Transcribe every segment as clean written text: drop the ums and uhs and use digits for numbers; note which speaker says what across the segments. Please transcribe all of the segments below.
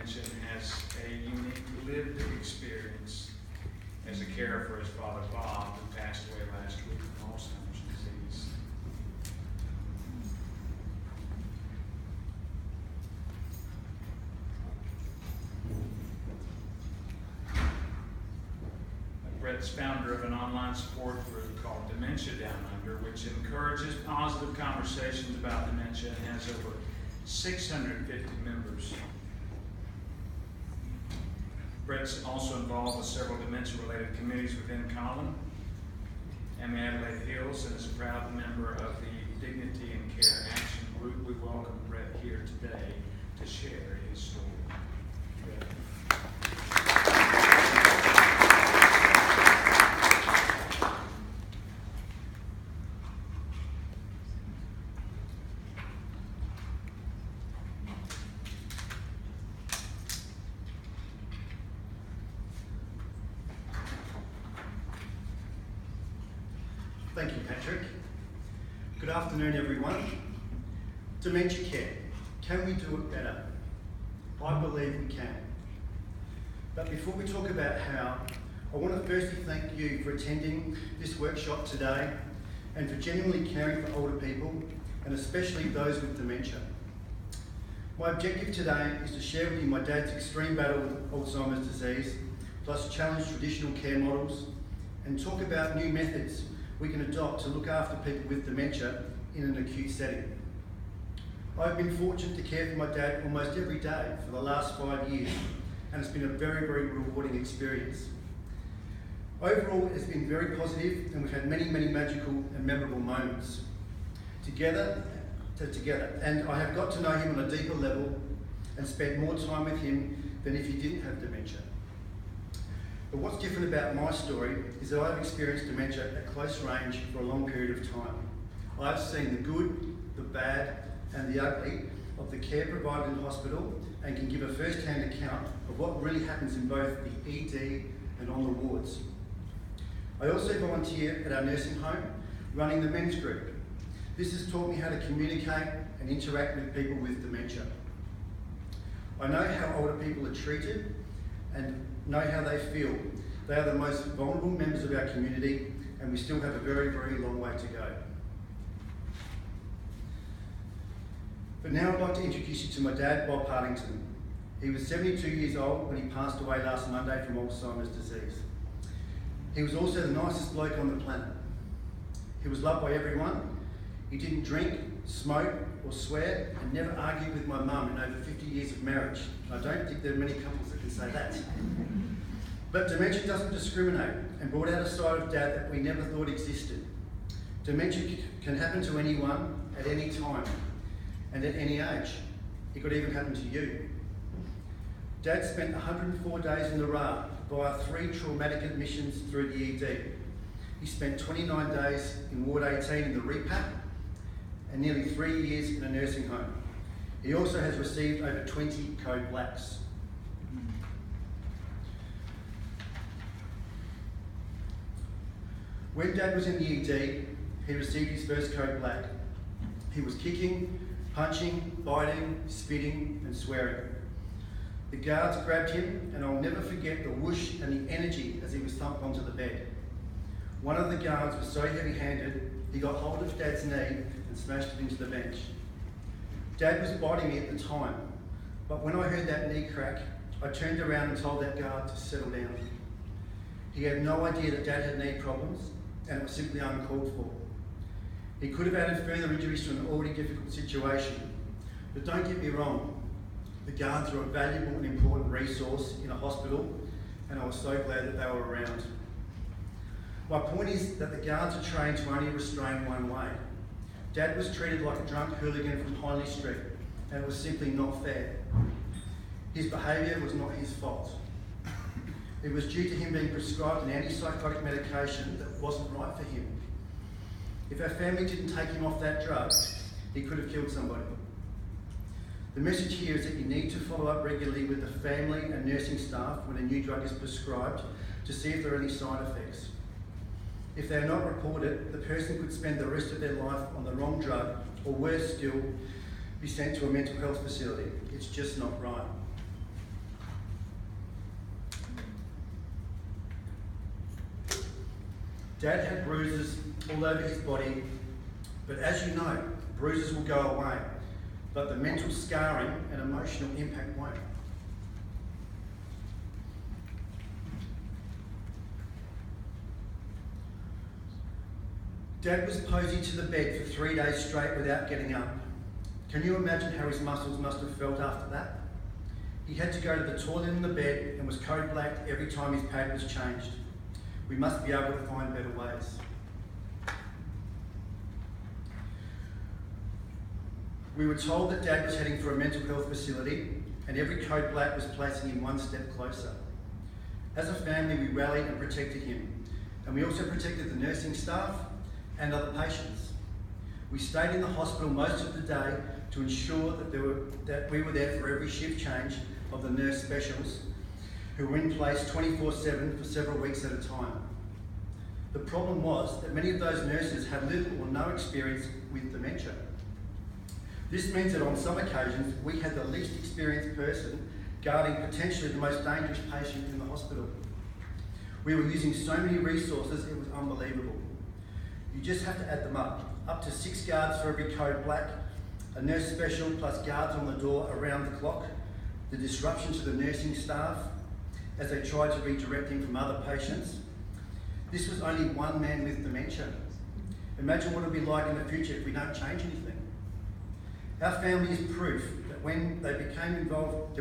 Speaker 1: dementia and has a unique lived experience as a carer for his father, Bob, who passed away last week from Alzheimer's disease. Brett's founder of an online support group called Dementia Down Under, which encourages positive conversations about dementia and has over 650 members. Brett's also involved with several dementia-related committees within Colin and the Adelaide Hills, and is a proud member of the Dignity and Care Action Group. We welcome Brett here today to share his story. Brett.
Speaker 2: Thank you, Patrick. Good afternoon, everyone. Dementia care. Can we do it better? I believe we can. But before we talk about how, I want to firstly thank you for attending this workshop today and for genuinely caring for older people, and especially those with dementia. My objective today is to share with you my dad's extreme battle with Alzheimer's disease, plus challenge traditional care models, and talk about new methods we can adopt to look after people with dementia in an acute setting. I've been fortunate to care for my dad almost every day for the last 5 years, and it's been a very, very rewarding experience. Overall, it's been very positive, and we've had many, many magical and memorable moments together, and I have got to know him on a deeper level and spent more time with him than if he didn't have dementia. But what's different about my story is that I've experienced dementia at close range for a long period of time. I've seen the good, the bad, and the ugly of the care provided in hospital, and can give a first-hand account of what really happens in both the ED and on the wards. I also volunteer at our nursing home, running the men's group. This has taught me how to communicate and interact with people with dementia. I know how older people are treated and know how they feel. They are the most vulnerable members of our community, and we still have a very, very long way to go. But now I'd like to introduce you to my dad, Bob Partington. He was 72 years old when he passed away last Monday from Alzheimer's disease. He was also the nicest bloke on the planet. He was loved by everyone. He didn't drink, smoke, or swear, and never argued with my mum in over 50 years of marriage. I don't think there are many couples that can say that. But dementia doesn't discriminate, and brought out a side of Dad that we never thought existed. Dementia can happen to anyone at any time and at any age. It could even happen to you. Dad spent 104 days in the RAR via 3 traumatic admissions through the ED. He spent 29 days in Ward 18 in the REPAP and nearly 3 years in a nursing home. He also has received over 20 Code Blacks. When Dad was in the ED, he received his first Code Black. He was kicking, punching, biting, spitting, and swearing. The guards grabbed him, and I'll never forget the whoosh and the energy as he was thumped onto the bed. One of the guards was so heavy-handed, he got hold of Dad's knee and smashed it into the bench. Dad was biting me at the time, but when I heard that knee crack, I turned around and told that guard to settle down. He had no idea that Dad had knee problems, and it was simply uncalled for. He could have added further injuries to an already difficult situation, but don't get me wrong, the guards are a valuable and important resource in a hospital, and I was so glad that they were around. My point is that the guards are trained to only restrain one way. Dad was treated like a drunk hooligan from Hindley Street, and it was simply not fair. His behaviour was not his fault. It was due to him being prescribed an antipsychotic medication that wasn't right for him. If our family didn't take him off that drug, he could have killed somebody. The message here is that you need to follow up regularly with the family and nursing staff when a new drug is prescribed to see if there are any side effects. If they are not reported, the person could spend the rest of their life on the wrong drug, or worse still, be sent to a mental health facility. It's just not right. Dad had bruises all over his body, but as you know, bruises will go away, but the mental scarring and emotional impact won't. Dad was posing to the bed for 3 days straight without getting up. Can you imagine how his muscles must have felt after that? He had to go to the toilet in the bed and was code blacked every time his pad was changed. We must be able to find better ways. We were told that Dad was heading for a mental health facility, and every code black was placing him one step closer. As a family, we rallied and protected him, and we also protected the nursing staff and other patients. We stayed in the hospital most of the day to ensure that we were there for every shift change of the nurse specials who were in place 24/7 for several weeks at a time. The problem was that many of those nurses had little or no experience with dementia. This means that on some occasions we had the least experienced person guarding potentially the most dangerous patient in the hospital. We were using so many resources, it was unbelievable. You just have to add them up to 6 guards for every code black, a nurse special plus guards on the door around the clock, the disruption to the nursing staff as they tried to redirect him from other patients. This was only one man with dementia. Imagine what it would be like in the future if we don't change anything. Our family is proof that when we became involved,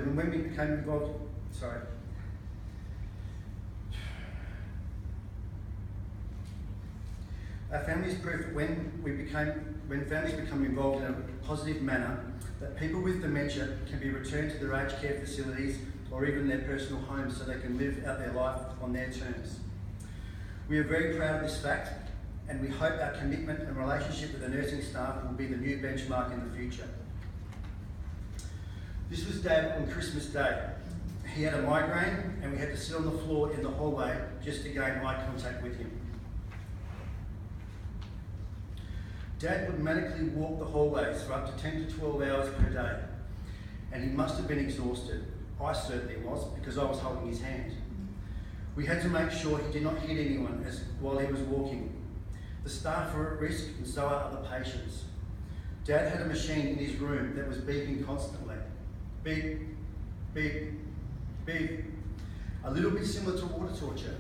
Speaker 2: Our family is proof that when families become involved in a positive manner, that people with dementia can be returned to their aged care facilities or even their personal homes so they can live out their life on their terms. We are very proud of this fact, and we hope our commitment and relationship with the nursing staff will be the new benchmark in the future. This was Dad on Christmas Day. He had a migraine and we had to sit on the floor in the hallway just to gain eye contact with him. Dad would manically walk the hallways for up to 10 to 12 hours per day, and he must have been exhausted. I certainly was, because I was holding his hand. We had to make sure he did not hit anyone while he was walking. The staff were at risk, and so are other patients. Dad had a machine in his room that was beeping constantly. Beep, beep, beep. A little bit similar to water torture.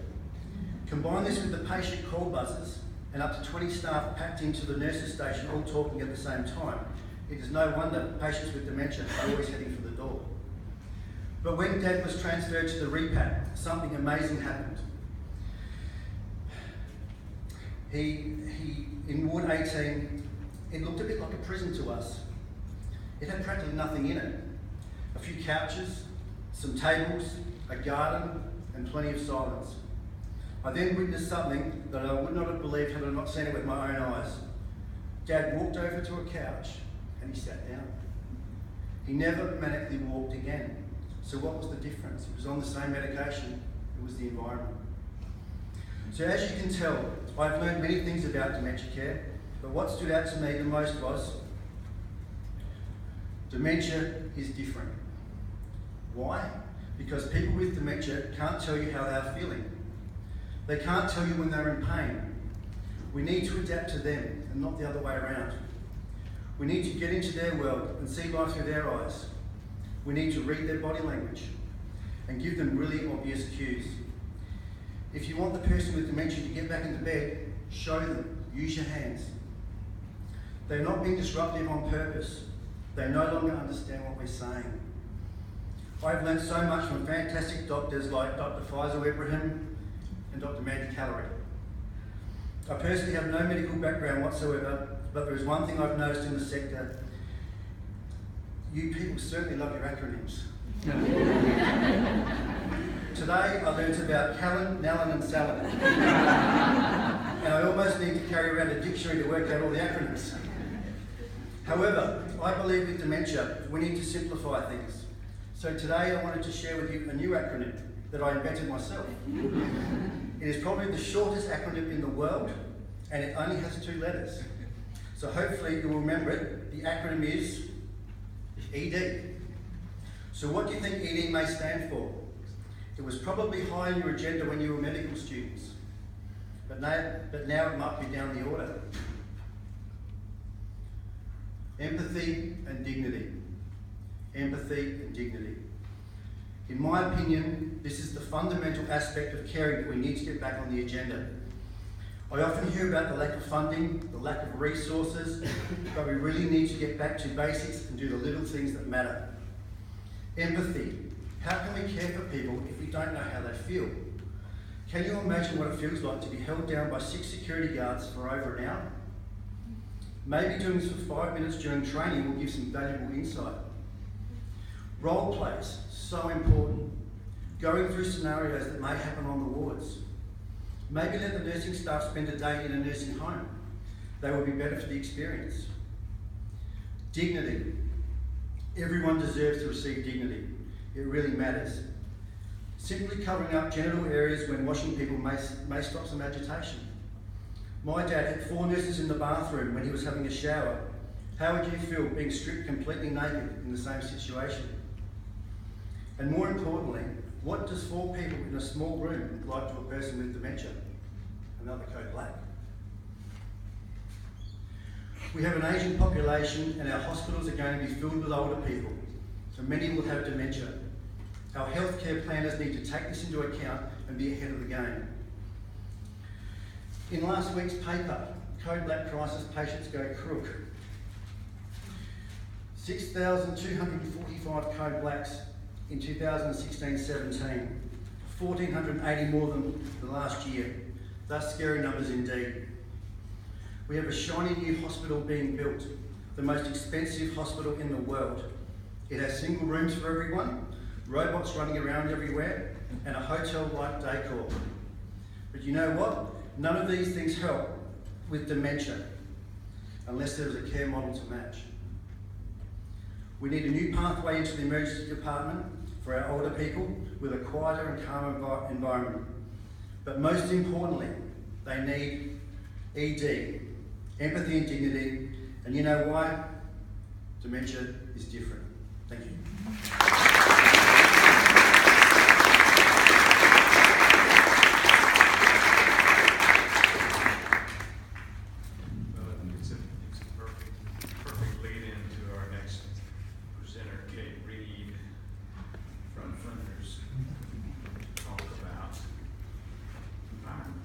Speaker 2: Combine this with the patient call buzzers, and up to 20 staff packed into the nurses' station all talking at the same time. It is no wonder patients with dementia are always heading for the door. But when Dad was transferred to the repat, something amazing happened. In Ward 18, it looked a bit like a prison to us. It had practically nothing in it. A few couches, some tables, a garden, and plenty of silence. I then witnessed something that I would not have believed had I not seen it with my own eyes. Dad walked over to a couch and he sat down. He never manically walked again. So what was the difference? It was on the same medication, it was the environment. So as you can tell, I've learned many things about dementia care, but what stood out to me the most was dementia is different. Why? Because people with dementia can't tell you how they are feeling. They can't tell you when they're in pain. We need to adapt to them and not the other way around. We need to get into their world and see life through their eyes. We need to read their body language and give them really obvious cues. If you want the person with dementia to get back into bed, show them, use your hands. They're not being disruptive on purpose. They no longer understand what we're saying. I've learned so much from fantastic doctors like Dr. Faisal Ibrahim and Dr. Mandy Callery. I personally have no medical background whatsoever, but there is one thing I've noticed in the sector. You people certainly love your acronyms. Today I learnt about Callan, Nallan and Sallan. And I almost need to carry around a dictionary to work out all the acronyms. However, I believe with dementia we need to simplify things. So today I wanted to share with you a new acronym that I invented myself. It is probably the shortest acronym in the world, and it only has 2 letters. So hopefully you will remember it. The acronym is ED. So what do you think ED may stand for? It was probably high on your agenda when you were medical students. but now it might be down the order. Empathy and dignity. Empathy and dignity. In my opinion, this is the fundamental aspect of caring that we need to get back on the agenda. I often hear about the lack of funding, the lack of resources, but we really need to get back to basics and do the little things that matter. Empathy. How can we care for people if we don't know how they feel? Can you imagine what it feels like to be held down by 6 security guards for over an hour? Maybe doing this for 5 minutes during training will give some valuable insight. Role plays, so important. Going through scenarios that may happen on the wards. Maybe let the nursing staff spend a day in a nursing home. They will be better for the experience. Dignity. Everyone deserves to receive dignity. It really matters. Simply covering up genital areas when washing people may stop some agitation. My dad had 4 nurses in the bathroom when he was having a shower. How would you feel being stripped completely naked in the same situation? And more importantly, what does 4 people in a small room look like to a person with dementia? Another code black. We have an ageing population and our hospitals are going to be filled with older people, so many will have dementia. Our healthcare planners need to take this into account and be ahead of the game. In last week's paper, Code Black crisis patients go crook. 6,245 Code Blacks in 2016-17, 1,480 more than the last year. Thus scary numbers indeed. We have a shiny new hospital being built, the most expensive hospital in the world. It has single rooms for everyone, robots running around everywhere, and a hotel-like decor. But you know what? None of these things help with dementia, unless there is a care model to match. We need a new pathway into the emergency department for our older people with a quieter and calmer environment. But most importantly, they need ED, empathy and dignity, and you know why? Dementia is different. Thank you.